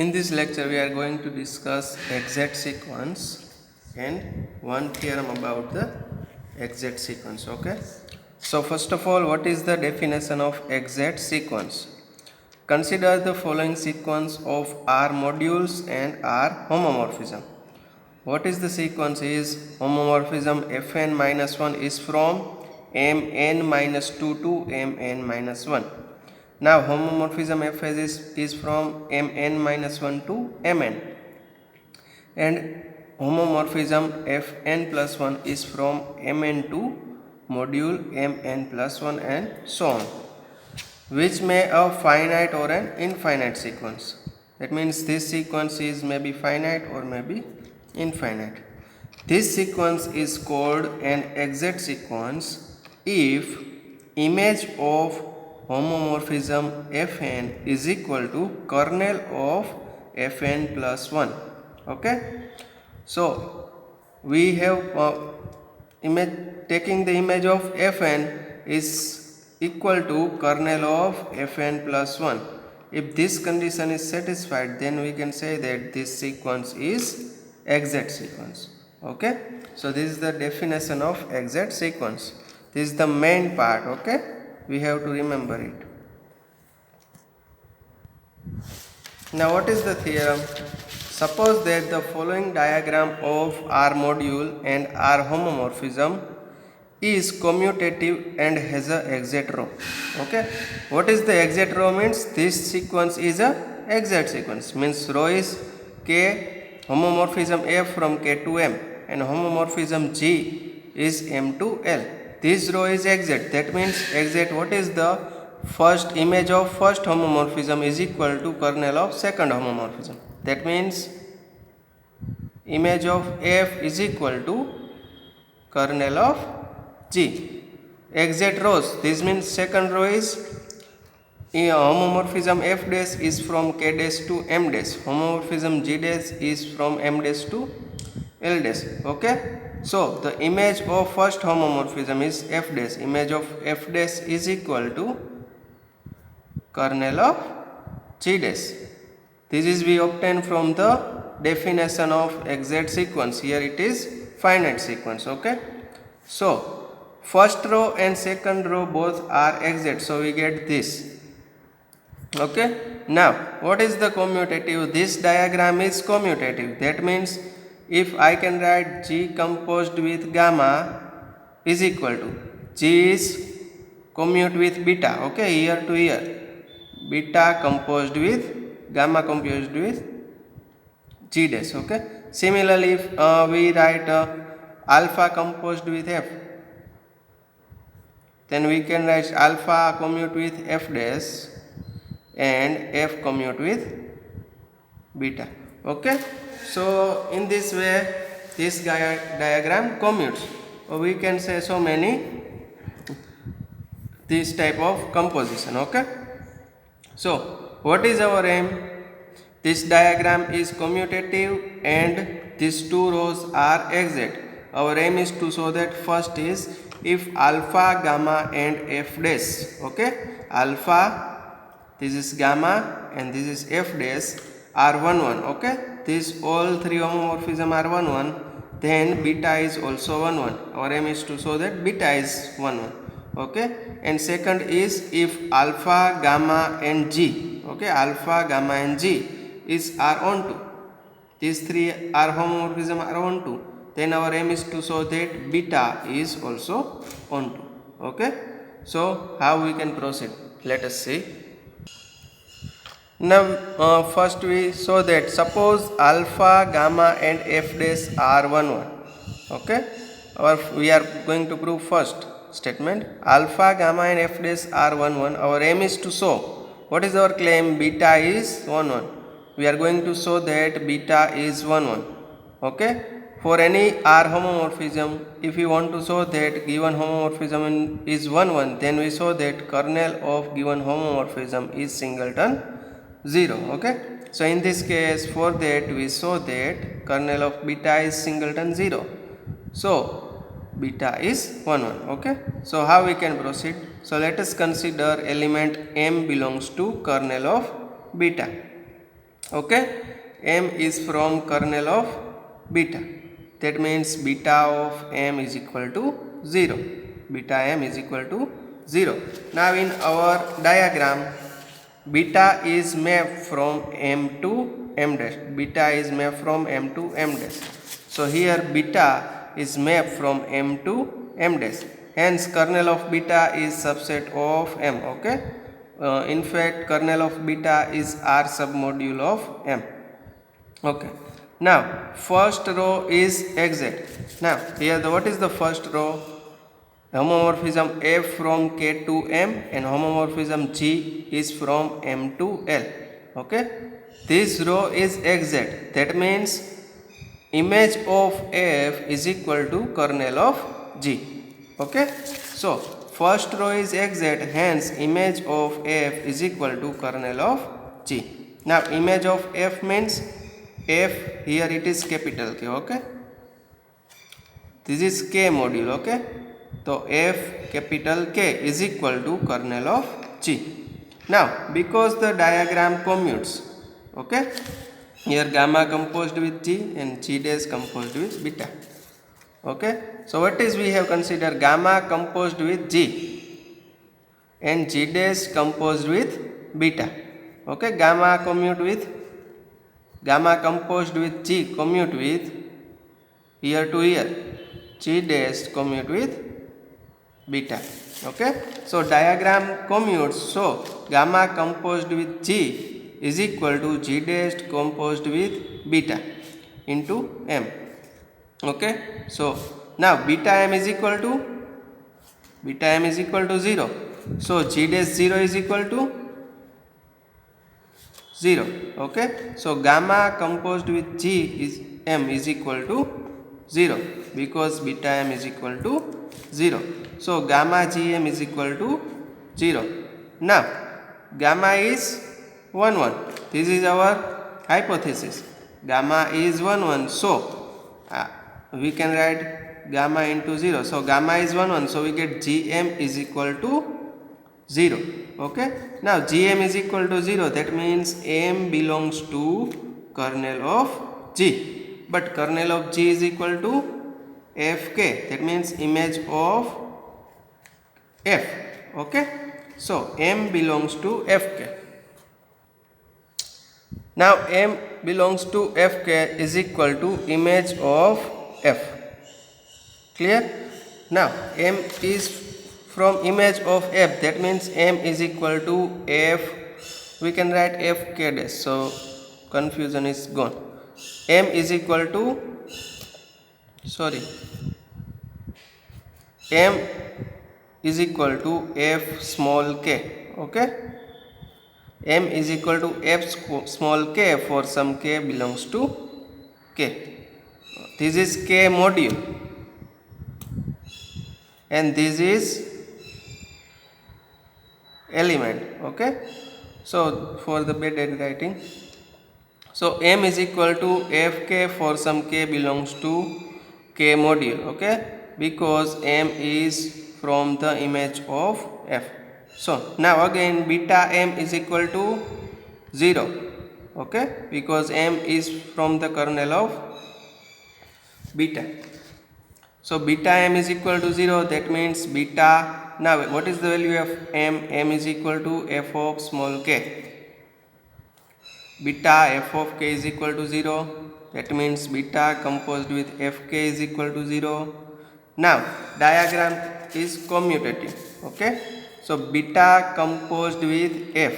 In this lecture we are going to discuss exact sequence and one theorem about the exact sequence. Okay, so first of all, what is the definition of exact sequence? Consider the following sequence of R modules and R homomorphism. What is the sequence is homomorphism fn minus 1 is from mn minus 2 to mn minus 1. Now homomorphism Fs is from Mn minus 1 to Mn, and homomorphism Fn plus 1 is from Mn to module Mn plus 1 and so on, which may a finite or an infinite sequence. That means this sequence is maybe finite or maybe infinite. This sequence is called an exact sequence if image of homomorphism Fn is equal to kernel of Fn plus 1. Okay, so we have taking the image of Fn is equal to kernel of Fn plus 1. If this condition is satisfied, then we can say that this sequence is exact sequence. Okay, so this is the definition of exact sequence. This is the main part. Okay, we have to remember it. Now what is the theorem? Suppose that the following diagram of R module and R homomorphism is commutative and has a exact row. Okay, what is the exact row means? This sequence is a exact sequence, means row is K, homomorphism F from K to M, and homomorphism G is M to L. This row is exact. That means exact, what is the first image of first homomorphism is equal to kernel of second homomorphism. That means image of F is equal to kernel of G. Exact rows, this means second row is homomorphism F dash is from K dash to M dash, homomorphism G dash is from M dash to L dash. Okay, so the image of first homomorphism is F dash. Image of F dash is equal to kernel of G dash. This is we obtain from the definition of exact sequence. Here it is finite sequence. Okay, so first row and second row both are exact, so we get this. Okay, now what is the commutative? This diagram is commutative. That means if I can write G composed with gamma is equal to G is commute with beta. Okay, here to here, beta composed with gamma composed with G dash. Okay, similarly if we write alpha composed with F, then we can write alpha commute with F dash and F commute with beta. Okay, so in this way this diagram commutes, or we can say so many this type of composition. Okay, so what is our aim? This diagram is commutative and these two rows are exact. Our aim is to show that first is if alpha, gamma and F dash, okay, alpha, this is gamma and this is F dash are 1 1. Okay, these all three homomorphism are 1 1, then beta is also 1 1. Our aim is to show that beta is 1 1. Okay, and second is if alpha, gamma and G, okay, alpha, gamma and G is R onto, these three are homomorphism are onto, then our aim is to show that beta is also onto. Okay, so how we can proceed? Let us see. Now first we show that suppose alpha, gamma and F dash are 1 1. Okay, we are going to prove first statement alpha, gamma and F dash are 1 1. Our aim is to show, what is our claim? Beta is 1 1. We are going to show that beta is 1 1. Okay, for any R homomorphism, if we want to show that given homomorphism is 1 1, then we show that kernel of given homomorphism is singleton 0. Okay, so in this case for that we show that kernel of beta is singleton 0, so beta is 1 1. Okay, so how we can proceed? So let us consider element M belongs to kernel of beta. Okay, m is from kernel of beta. That means beta of m is equal to 0. Beta m is equal to 0. Now in our diagram, beta is mapped from m to m dash. Beta is mapped from m to m dash. So here beta is mapped from m to m dash. Hence kernel of beta is subset of m. Okay. In fact, kernel of beta is R submodule of M. Okay. Now, first row is exact. Now, here what is the first row? Homomorphism F from K to M and homomorphism G is from M to L. Okay. This row is exact. That means image of F is equal to kernel of G. Okay. So, first row is exact, hence image of F is equal to kernel of G. Now image of F means F, here it is capital K. Okay, this is K module. Okay, so F capital K is equal to kernel of G. Now because the diagram commutes, okay, here gamma composed with G and G dash composed with beta. Okay, so what is we have considered? Gamma composed with G and G dash composed with beta. Okay, gamma composed with G commute with here to here, G dash commute with beta. Okay, so diagram commutes, so gamma composed with G is equal to G dash composed with beta into M. Okay, so now beta m is equal to 0. So G dash 0 is equal to 0. Okay, so gamma composed with G is m is equal to 0 because beta m is equal to 0. So gamma gm is equal to 0. Now gamma is 1 1. This is our hypothesis. Gamma is 1 1. So we can write gamma into 0. So gamma is 1 1. So we get Gm is equal to 0. Okay. Now Gm is equal to 0. That means M belongs to kernel of G. But kernel of G is equal to Fk. That means image of F. Okay. So M belongs to Fk. Now M belongs to Fk is equal to image of F. Clear? Now M is from image of F, that means M is equal to F. We can write Fk dash, so confusion is gone. M is equal to M is equal to F small k. Okay, M is equal to F small k for some k belongs to K. This is K module and this is element. Okay, so for the better writing, so M is equal to Fk for some k belongs to K module. Okay, because M is from the image of F. So now again beta M is equal to 0. Okay, because M is from the kernel of beta. So beta M is equal to 0. That means beta. Now what is the value of M? M is equal to F of small k. Beta F of k is equal to 0. That means beta composed with Fk is equal to 0. Now diagram is commutative. Okay, so beta composed with F,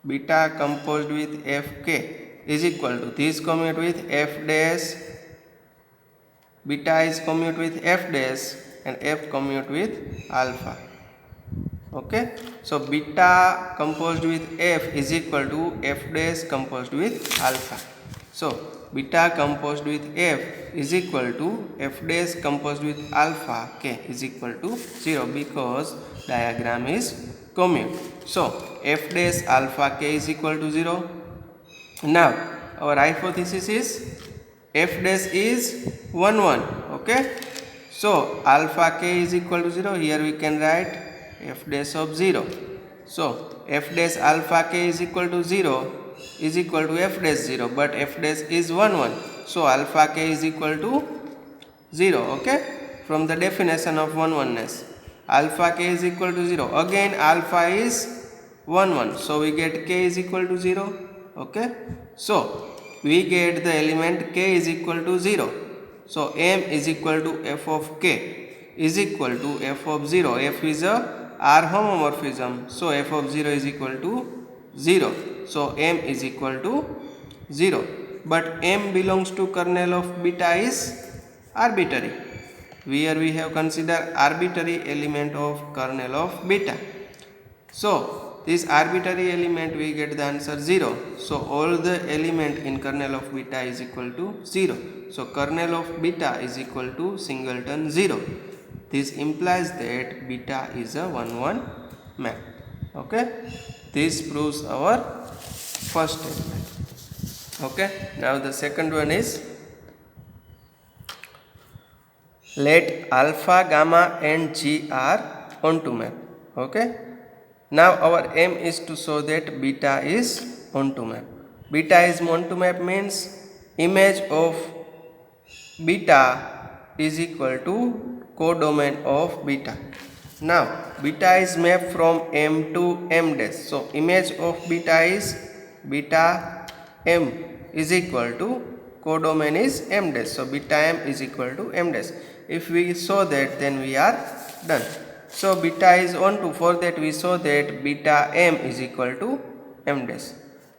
beta composed with Fk is equal to this commute with F dash, beta is commute with F dash and F commute with alpha. Okay, so beta composed with F is equal to F dash composed with alpha. So beta composed with F is equal to F dash composed with alpha k is equal to 0 because diagram is commute. So F dash alpha k is equal to 0. Now our hypothesis is F dash is 1 1. Okay, so alpha k is equal to 0. Here we can write F dash of 0. So F dash alpha k is equal to 0. is equal to f dash 0, but f dash is 1 1, so alpha k is equal to 0. Okay, from the definition of 1 1ness, alpha k is equal to 0. Again alpha is 1 1, so we get k is equal to 0. Okay, so we get the element k is equal to 0. So m is equal to f of k is equal to f of 0. F is a R homomorphism, so f of 0 is equal to 0. So m is equal to 0, but m belongs to kernel of beta is arbitrary. Here we have considered arbitrary element of kernel of beta. So this arbitrary element we get the answer 0. So all the element in kernel of beta is equal to 0. So kernel of beta is equal to singleton 0. This implies that beta is a 1 1 map. Okay, this proves our first statement. Okay, now the second one is, let alpha, gamma and g are onto map. Okay, now our aim is to show that beta is onto map. Beta is onto map means image of beta is equal to codomain of beta. Now beta is mapped from m to m dash, so image of beta is beta m is equal to codomain is m dash, so beta m is equal to m dash. If we show that, then we are done. So beta is onto, for that we show that beta m is equal to m dash.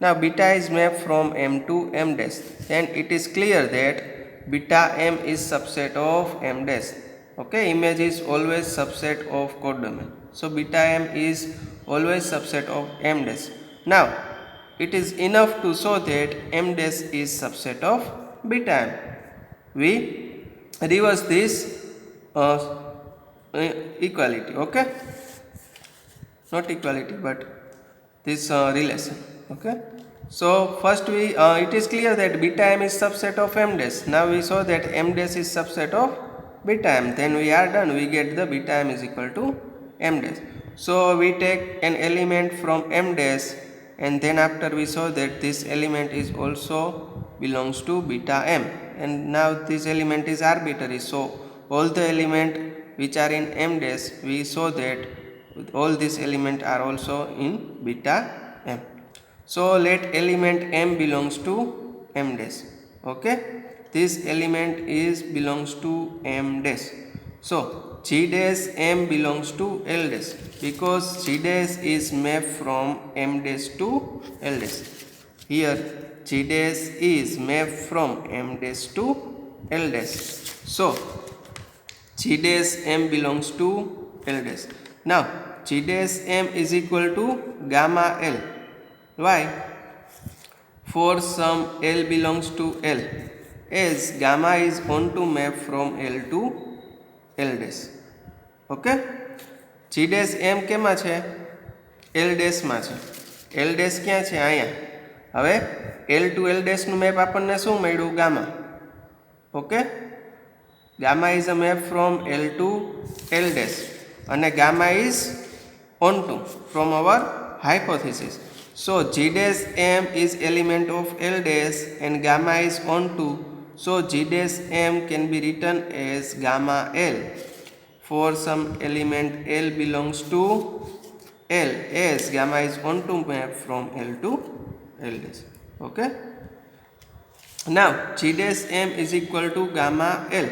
Now beta is mapped from m to m dash, then it is clear that beta m is subset of m dash. Okay, image is always subset of codomain, so beta m is always subset of m dash. Now it is enough to show that m dash is subset of beta m. We reverse this equality. Okay, not equality but this relation. Okay, so first we it is clear that beta m is subset of m dash. Now we show that m dash is subset of beta m, then we are done. We get the beta m is equal to m dash. So we take an element from m dash, and then after we show that this element is also belongs to beta m, and now this element is arbitrary, so all the element which are in m dash, we show that all these elements are also in beta m. So let element m belongs to m dash. Okay, this element is belongs to m dash. So g dash m belongs to l dash, because g dash is mapped from m dash to l dash. Here g dash is mapped from m dash to l dash. So g dash m belongs to l dash. Now g dash m is equal to gamma l. Why? For some l belongs to l, as gamma is onto map from l to l dash. Okay, g dash m કેમાં છે? l dash માં છે. l dash ક્યાં છે? અહીંયા. હવે l to l dash નું map આપણને શું મળ્યું? Gamma. Okay, gamma is a map from l to l dash, અને gamma is onto from our hypothesis. So g dash m is element of l dash and gamma is onto, so g dash m can be written as gamma l for some element l belongs to l, as gamma is onto map from l to l dash. Okay, now g dash m is equal to gamma l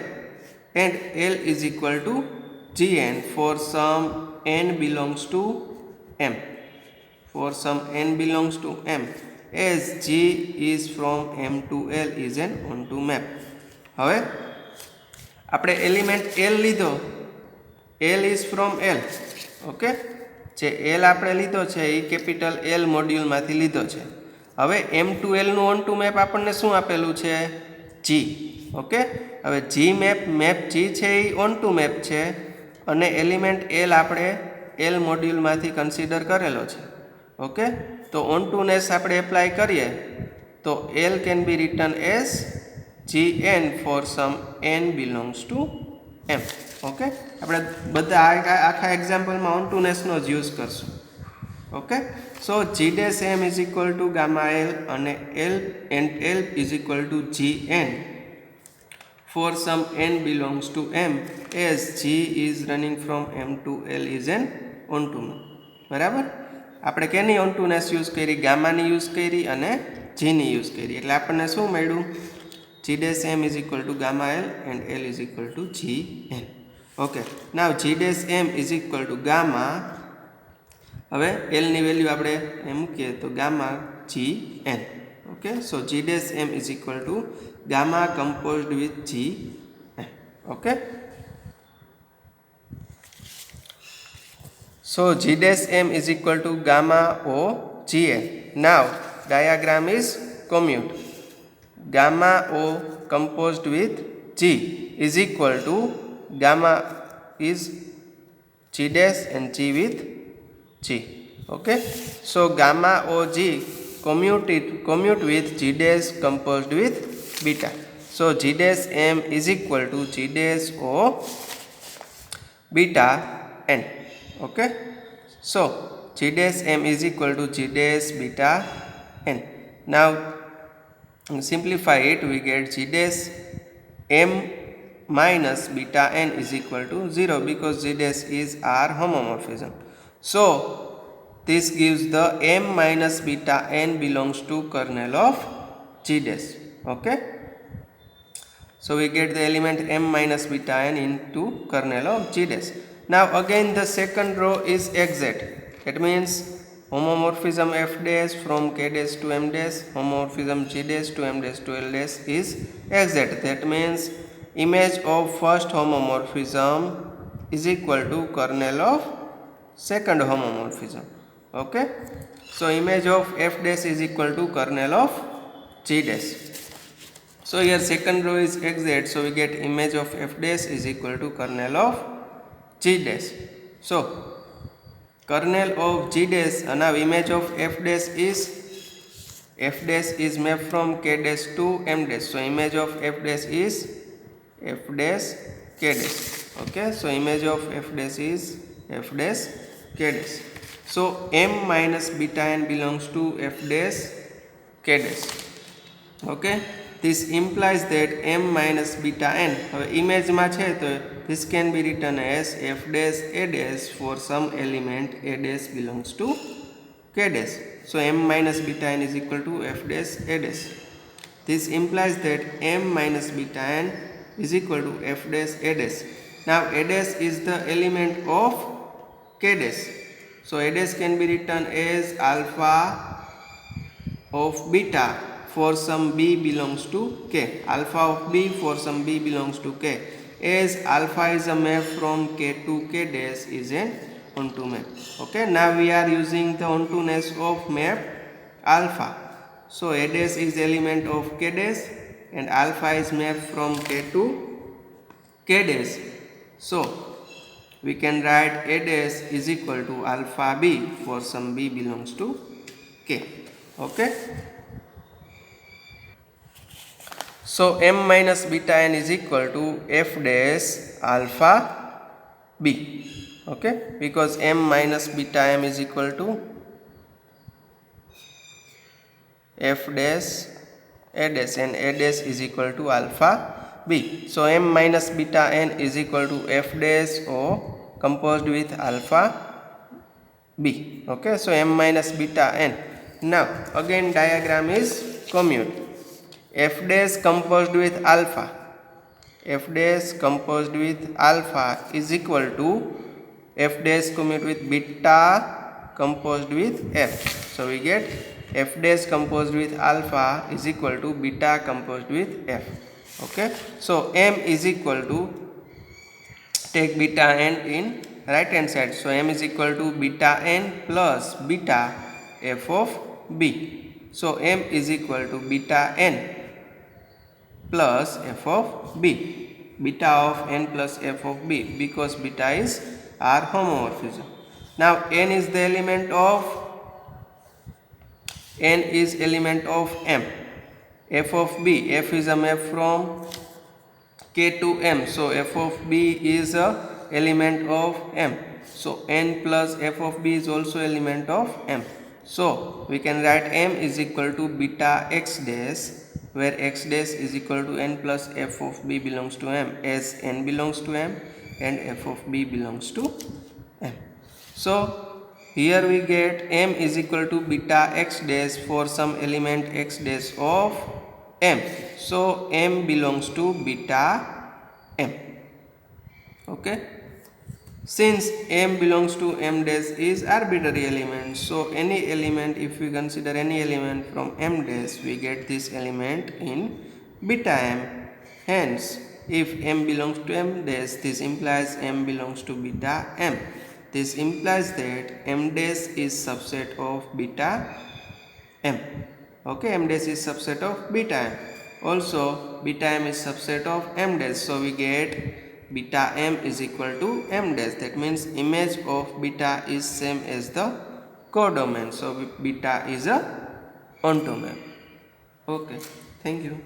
and l is equal to gn for some n belongs to m. For some n belongs to m, as g is from m to l is an onto map. હવે આપણે element l લીધો, l is from l. Okay, જે l આપણે લીધો છે એ capital l મોડ્યુલમાંથી લીધો છે. હવે m to l નું onto map આપણને શું આપેલું છે? g. ઓકે, હવે g મેપ g છે એ onto map છે, અને એલિમેન્ટ l આપણે l મોડ્યુલમાંથી કન્સિડર કરેલો છે. ઓકે, તો ontoness આપણે એપ્લાય કરીએ તો l can be written as gn for some n belongs to m. Okay, આપણે બધા આખા એક્ઝામ્પલમાં ontoness નો જ યુઝ કરશું. Okay, so G dash M is equal to gamma L and L is equal to Gn for some n belongs to M as G is running from M to L is an onto-ness. બરાબર, આપણે કેની onto-ness use કરી? ગામાની use કરી અને જીની use કરી, એટલે આપણને શું મળ્યું? G dash M is equal to gamma L and L is equal to Gn. Okay, now G dash M is equal to gamma, હવે L ની વેલ્યુ આપણે એમ મૂકીએ તો gamma Gn. Okay, so G dash M is equal to gamma composed with Gn. Okay, so G dash M is equal to gamma O Gn. Now diagram is commute. Gamma O composed with G is equal to gamma is G dash and G with G. Okay, so gamma OG commute with G dash composed with beta. So G dash M is equal to G dash O beta n. Okay, so G dash M is equal to G dash beta n. Now simplify it, we get G dash M minus beta n is equal to 0 because G dash is R homomorphism. So this gives the M minus beta n belongs to kernel of G dash. Okay, so we get the element M minus beta n into kernel of G dash. Now again the second row is exact. That means homomorphism F dash from K dash to M dash, homomorphism G dash to M dash to L dash is exact. That means image of first homomorphism is equal to kernel of second homomorphism. Okay, so image of F dash is equal to kernel of G dash. So here second row is exact, so we get image of F dash is equal to kernel of G dash. So kernel of G dash, and now image of F dash is mapped from K dash to M dash. So image of F dash is F dash K dash. Okay, so image of F dash is F dash K dash. So M minus beta n belongs to F dash K dash. Okay, this implies that M minus beta n, image માં છે તો this can be written as F dash A dash for some element A dash belongs to K dash. So M minus beta n is equal to F dash A dash. This implies that M minus beta n is equal to F dash A dash. Now A dash is the element of K dash. So A dash can be written as alpha of beta for some B belongs to K. Alpha of B for some B belongs to K. As alpha is a map from K to K dash is an onto map. Okay, now we are using the onto-ness of map alpha. So A dash is element of K dash and alpha is mapped from K to K dash. So we can write A dash is equal to alpha B for some B belongs to K. Okay, so M minus beta n is equal to F dash alpha B. Okay, because M minus beta m is equal to F dash A dash and A dash is equal to alpha B. So M minus beta n is equal to F dash O composed with alpha B. Okay, so M minus beta n. Now again diagram is commute. F dash composed with alpha, F dash composed with alpha is equal to F dash commute with beta composed with F. So we get F dash composed with alpha is equal to beta composed with F. Okay, so M is equal to, take beta n in right hand side, so M is equal to beta n plus beta F of B. So M is equal to beta n plus F of B, beta of n plus F of B, because beta is R homomorphism. Now n is the element of, n is element of M. F of B, F is a map from K to M, so F of B is a element of M. So n plus f of b is also element of M. So we can write M is equal to beta x dash, where x dash is equal to n plus f of b belongs to M, as n belongs to M and f of b belongs to M. So here we get M is equal to beta x dash for some element x dash of M. So M belongs to beta M. Okay. Since M belongs to M dash is arbitrary element, so any element, if we consider any element from M dash, we get this element in beta M. Hence, if M belongs to M dash, this implies M belongs to beta M. This implies that M dash is subset of beta M. Okay, M dash is subset of beta M. Also, beta M is subset of M dash, so we get beta M is equal to M dash. That means image of beta is same as the codomain. So beta is a onto map. Okay, thank you.